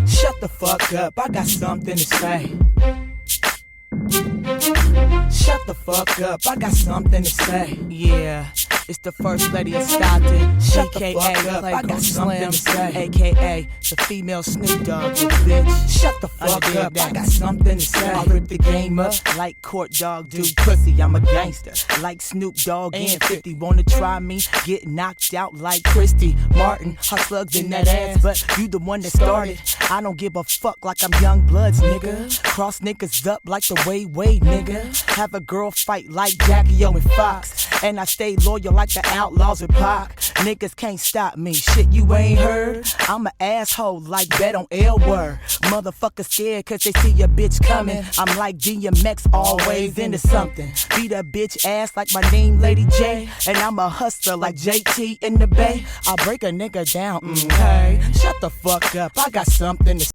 Shut the fuck up, I got something to say. Shut the fuck up, I got something to say. Yeah, it's the first lady of Stockton. Shut the fuck up, I got something to say. AKA the female Snoop Dogg, you bitch. Shut the fuck up, I got something to say. I rip the game up like Court Dog do pussy. I'm a gangster like Snoop Dogg and 50. Wanna try me? Get knocked out like Christy Martin. Hot slugs in that ass, but you the one that started. I don't give a fuck like I'm Young Bloods, nigga. Cross niggas up like the Way, nigga. Have a girl fight like Jackie O and Fox. And I stay loyal like the Outlaws with Pac. Niggas can't stop me, shit you ain't heard. I'm an asshole like Bet on L Word. Motherfuckers scared cause they see a bitch coming. I'm like DMX, always into something. Beat a bitch ass like my name Lady J. And I'm a hustler like JT in the Bay. I'll break a nigga down, hey. Shut the fuck up, I got something to